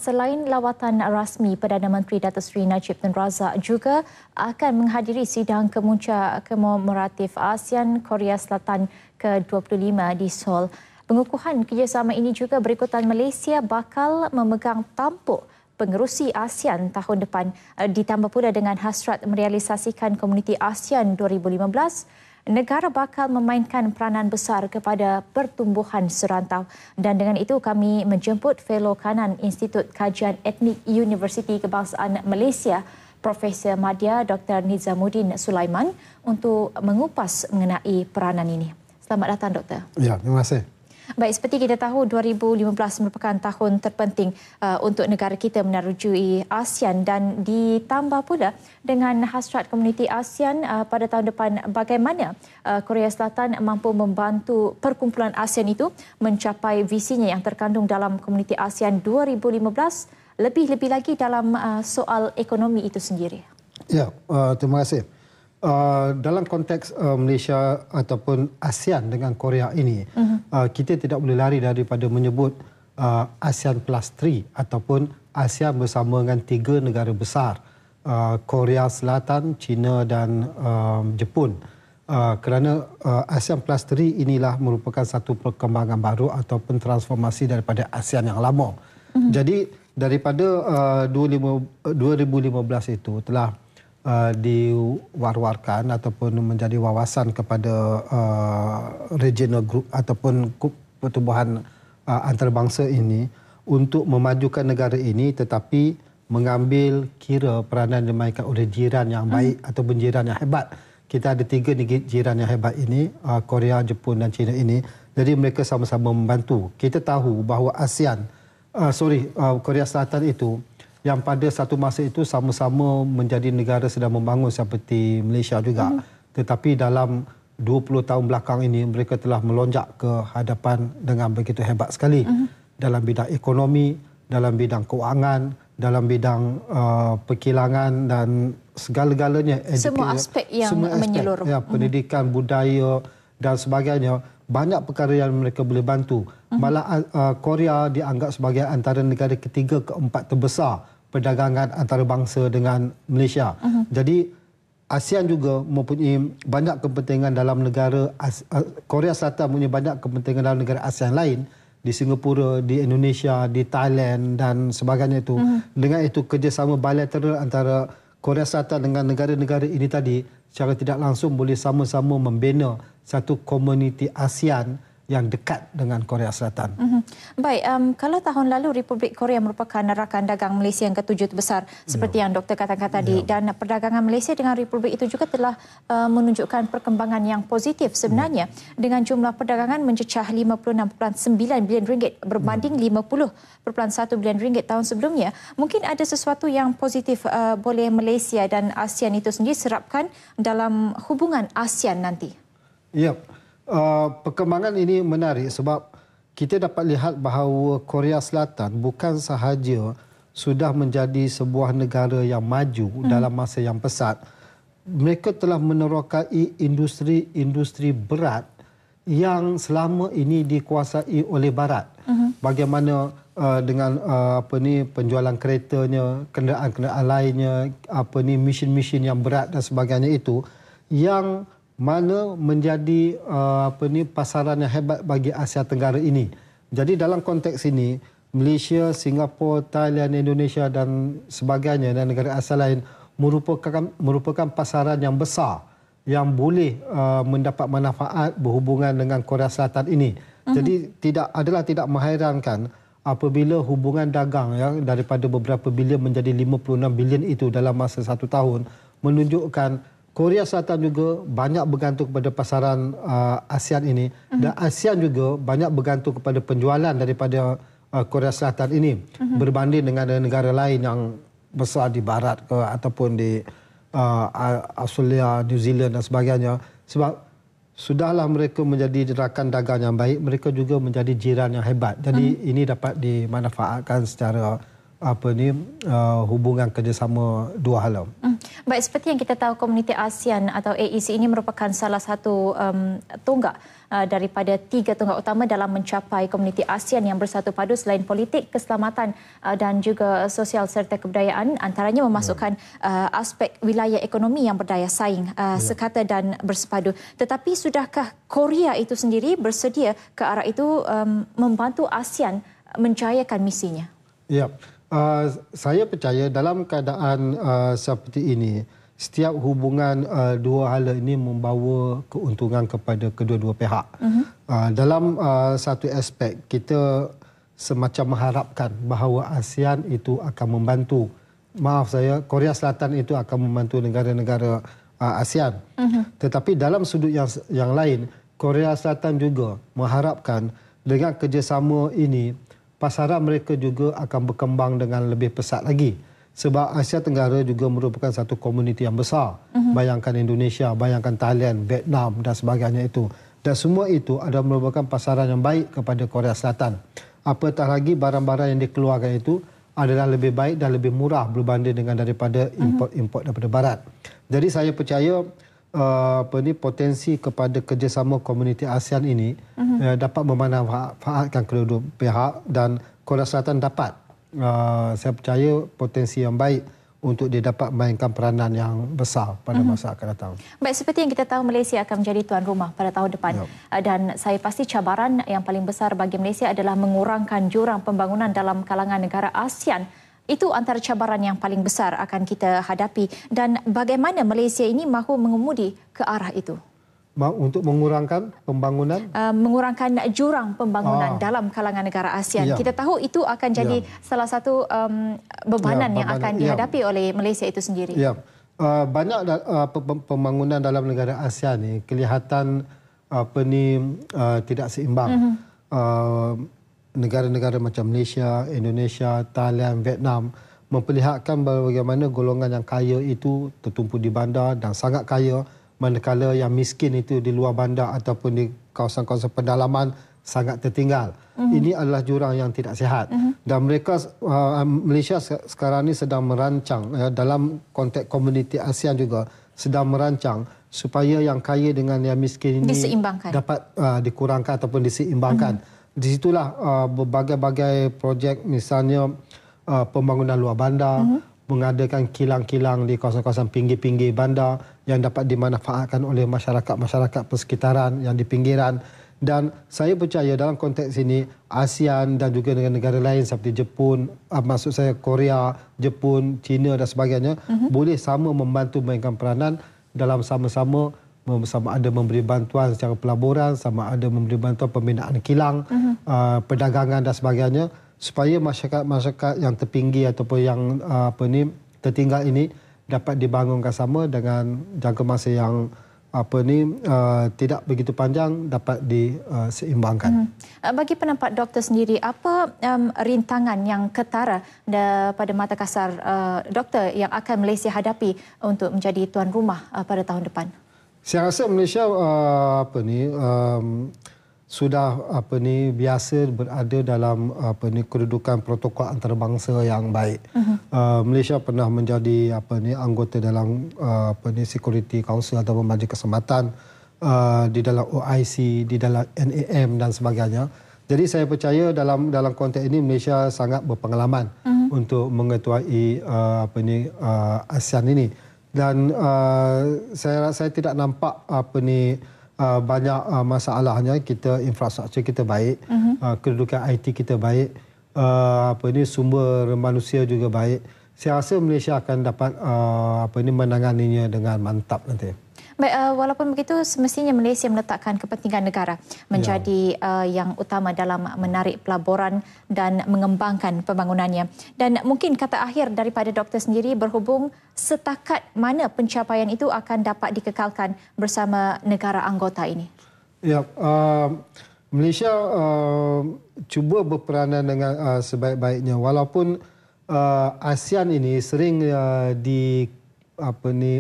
Selain lawatan rasmi, Perdana Menteri Datuk Seri Najib Tun Razak juga akan menghadiri sidang kemuncak komemoratif ASEAN Korea Selatan ke-25 di Seoul. Pengukuhan kerjasama ini juga berikutan Malaysia bakal memegang tampuk pengerusi ASEAN tahun depan. Ditambah pula dengan hasrat merealisasikan Komuniti ASEAN 2015, negara bakal memainkan peranan besar kepada pertumbuhan serantau. Dan dengan itu kami menjemput Fellow Kanan Institut Kajian Etnik Universiti Kebangsaan Malaysia, Profesor Madya Dr. Nizamuddin Sulaiman untuk mengupas mengenai peranan ini. Selamat datang, Doktor. Ya, terima kasih. Baik, seperti kita tahu 2015 merupakan tahun terpenting untuk negara kita menerujui ASEAN dan ditambah pula dengan hasrat komuniti ASEAN pada tahun depan, bagaimana Korea Selatan mampu membantu perkumpulan ASEAN itu mencapai visinya yang terkandung dalam komuniti ASEAN 2015, lebih-lebih lagi dalam soal ekonomi itu sendiri. Ya, terima kasih. Dalam konteks Malaysia ataupun ASEAN dengan Korea ini, kita tidak boleh lari daripada menyebut ASEAN Plus 3 ataupun ASEAN bersama dengan 3 negara besar, Korea Selatan, China dan Jepun. Kerana ASEAN Plus 3 inilah merupakan satu perkembangan baru ataupun transformasi daripada ASEAN yang lama. Jadi daripada 2015 itu telah diwar-warkan ataupun menjadi wawasan kepada regional group ataupun pertubuhan antarabangsa ini untuk memajukan negara ini, tetapi mengambil kira peranan dimainkan oleh jiran yang baik ataupun jiran yang hebat. Kita ada 3 jiran yang hebat ini, Korea, Jepun dan China ini. Jadi mereka sama-sama membantu. Kita tahu bahawa Korea Selatan itu yang pada satu masa itu sama-sama menjadi negara sedang membangun seperti Malaysia juga. Tetapi dalam 20 tahun belakang ini mereka telah melonjak ke hadapan dengan begitu hebat sekali. Dalam bidang ekonomi, dalam bidang keuangan, dalam bidang perkilangan dan segala-galanya. Semua aspek yang menyeluruh. Ya, pendidikan, budaya dan sebagainya. Banyak perkara yang mereka boleh bantu. Malah Korea dianggap sebagai antara negara ketiga keempat terbesar perdagangan antarabangsa dengan Malaysia. Jadi ASEAN juga mempunyai banyak kepentingan dalam negara, Korea Selatan mempunyai banyak kepentingan dalam negara ASEAN lain, di Singapura, di Indonesia, di Thailand dan sebagainya itu. Dengan itu kerjasama bilateral antara Korea Selatan dengan negara-negara ini tadi secara tidak langsung boleh sama-sama membina satu komuniti ASEAN yang dekat dengan Korea Selatan. Baik, kalau tahun lalu Republik Korea merupakan rakan dagang Malaysia yang ke-7 terbesar, seperti yang Doktor katakan tadi, dan perdagangan Malaysia dengan Republik itu juga telah menunjukkan perkembangan yang positif sebenarnya, dengan jumlah perdagangan mencecah 56.9 bilion ringgit berbanding 50.1 bilion ringgit tahun sebelumnya. Mungkin ada sesuatu yang positif boleh Malaysia dan ASEAN itu sendiri serapkan dalam hubungan ASEAN nanti. Ya. Perkembangan ini menarik sebab kita dapat lihat bahawa Korea Selatan bukan sahaja sudah menjadi sebuah negara yang maju dalam masa yang pesat. Mereka telah menerokai industri berat yang selama ini dikuasai oleh Barat. Bagaimana dengan penjualan keretanya, kenderaan-kenderaan lainnya, mesin-mesin yang berat dan sebagainya itu, yang mana menjadi pasaran yang hebat bagi Asia Tenggara ini. Jadi dalam konteks ini, Malaysia, Singapura, Thailand, Indonesia dan sebagainya dan negara Asia lain merupakan pasaran yang besar yang boleh mendapat manfaat berhubungan dengan Korea Selatan ini. Jadi tidak menghairankan apabila hubungan dagang daripada beberapa bilion menjadi 56 bilion itu dalam masa 1 tahun menunjukkan Korea Selatan juga banyak bergantung kepada pasaran ASEAN ini, dan ASEAN juga banyak bergantung kepada penjualan daripada Korea Selatan ini berbanding dengan negara lain yang besar di Barat ataupun di Australia, New Zealand dan sebagainya. Sebab sudahlah mereka menjadi rakan dagang yang baik, mereka juga menjadi jiran yang hebat. Jadi ini dapat dimanfaatkan secara hubungan kerjasama dua hala. Baik, seperti yang kita tahu, komuniti ASEAN atau AEC ini merupakan salah satu tonggak daripada 3 tonggak utama dalam mencapai komuniti ASEAN yang bersatu padu selain politik, keselamatan dan juga sosial serta kebudayaan, antaranya memasukkan aspek wilayah ekonomi yang berdaya saing, sekata dan bersepadu. Tetapi sudahkah Korea itu sendiri bersedia ke arah itu membantu ASEAN menjayakan misinya? Ya, saya percaya dalam keadaan seperti ini, setiap hubungan dua hala ini membawa keuntungan kepada kedua-dua pihak. Dalam satu aspek, kita semacam mengharapkan bahawa ASEAN itu akan membantu, Korea Selatan itu akan membantu negara-negara ASEAN. Tetapi dalam sudut yang lain, Korea Selatan juga mengharapkan dengan kerjasama ini, pasaran mereka juga akan berkembang dengan lebih pesat lagi. Sebab Asia Tenggara juga merupakan satu komuniti yang besar. Bayangkan Indonesia, bayangkan Thailand, Vietnam dan sebagainya itu. Dan semua itu adalah merupakan pasaran yang baik kepada Korea Selatan. Apatah lagi barang-barang yang dikeluarkan itu adalah lebih baik dan lebih murah berbanding dengan daripada import daripada barat. Jadi saya percaya potensi kepada kerjasama komuniti ASEAN ini dapat memanfaatkan kedua pihak dan Korea Selatan dapat, saya percaya potensi yang baik untuk dia dapat mainkan peranan yang besar pada masa akan datang. Baik, seperti yang kita tahu, Malaysia akan menjadi tuan rumah pada tahun depan. Dan saya pasti cabaran yang paling besar bagi Malaysia adalah mengurangkan jurang pembangunan dalam kalangan negara ASEAN. Itu antara cabaran yang paling besar akan kita hadapi. Dan bagaimana Malaysia ini mahu mengemudi ke arah itu? Untuk mengurangkan pembangunan? Mengurangkan jurang pembangunan dalam kalangan negara ASEAN. Kita tahu itu akan jadi salah satu bebanan yang akan dihadapi oleh Malaysia itu sendiri. Banyak pembangunan dalam negara ASEAN ni kelihatan tidak seimbang. Negara-negara macam Malaysia, Indonesia, Thailand, Vietnam memperlihatkan bagaimana golongan yang kaya itu tertumpu di bandar dan sangat kaya, manakala yang miskin itu di luar bandar ataupun di kawasan-kawasan pedalaman sangat tertinggal. Ini adalah jurang yang tidak sihat. Dan Malaysia sekarang ini sedang merancang, dalam konteks komuniti ASEAN juga, sedang merancang supaya yang kaya dengan yang miskin ini dapat dikurangkan ataupun diseimbangkan. Di situlah berbagai-bagai projek, misalnya pembangunan luar bandar, mengadakan kilang-kilang di kawasan-kawasan pinggir-pinggir bandar yang dapat dimanfaatkan oleh masyarakat persekitaran yang di pinggiran. Dan saya percaya dalam konteks ini, ASEAN dan juga dengan negara lain seperti Jepun, maksud saya Korea, Jepun, China dan sebagainya, boleh sama membantu mainkan peranan dalam sama ada memberi bantuan secara pelaburan, sama ada memberi bantuan pembinaan kilang, perdagangan dan sebagainya, supaya masyarakat yang terpinggir ataupun yang tertinggal ini dapat dibangunkan sama dengan jangka masa yang tidak begitu panjang, dapat diseimbangkan. Bagi pendapat doktor sendiri, apa rintangan yang ketara pada mata kasar doktor yang akan Malaysia hadapi untuk menjadi tuan rumah pada tahun depan? Saya rasa Malaysia sudah biasa berada dalam kedudukan protokol antarabangsa yang baik. Malaysia pernah menjadi anggota dalam Security Council atau Majlis Keselamatan, di dalam OIC, di dalam NAM dan sebagainya. Jadi saya percaya dalam konteks ini Malaysia sangat berpengalaman untuk mengetuai ASEAN ini. Dan saya tidak nampak banyak masalahnya. Infrastruktur kita baik, kedudukan IT kita baik, sumber manusia juga baik. Saya rasa Malaysia akan dapat menanganinya dengan mantap nanti. Baik, walaupun begitu, semestinya Malaysia meletakkan kepentingan negara menjadi yang utama dalam menarik pelaburan dan mengembangkan pembangunannya. Dan mungkin kata akhir daripada doktor sendiri, berhubung setakat mana pencapaian itu akan dapat dikekalkan bersama negara anggota ini? Ya, Malaysia cuba berperanan dengan sebaik-baiknya, walaupun ASEAN ini sering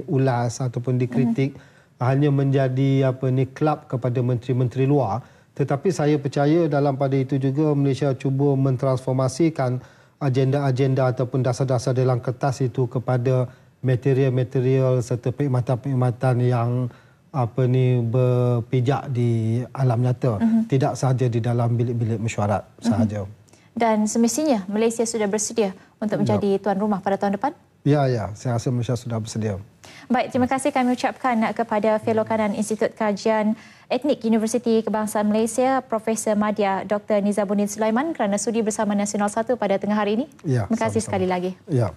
ulas ataupun dikritik hanya menjadi kelab kepada menteri-menteri luar, tetapi saya percaya dalam pada itu juga Malaysia cuba mentransformasikan agenda-agenda ataupun dasar-dasar dalam kertas itu kepada material-material serta perkhidmatan-perkhidmatan yang berpijak di alam nyata, tidak sahaja di dalam bilik-bilik mesyuarat sahaja. Dan semestinya Malaysia sudah bersedia untuk menjadi tuan rumah pada tahun depan? Ya, saya rasa Malaysia sudah bersedia. Baik, terima kasih kami ucapkan kepada Fellow Kanan Institut Kajian Etnik Universiti Kebangsaan Malaysia, Profesor Madya Dr. Nizamuddin Sulaiman kerana sudi bersama Nasional 1 pada tengah hari ini. Ya, terima kasih sama-sama. sekali lagi. Ya.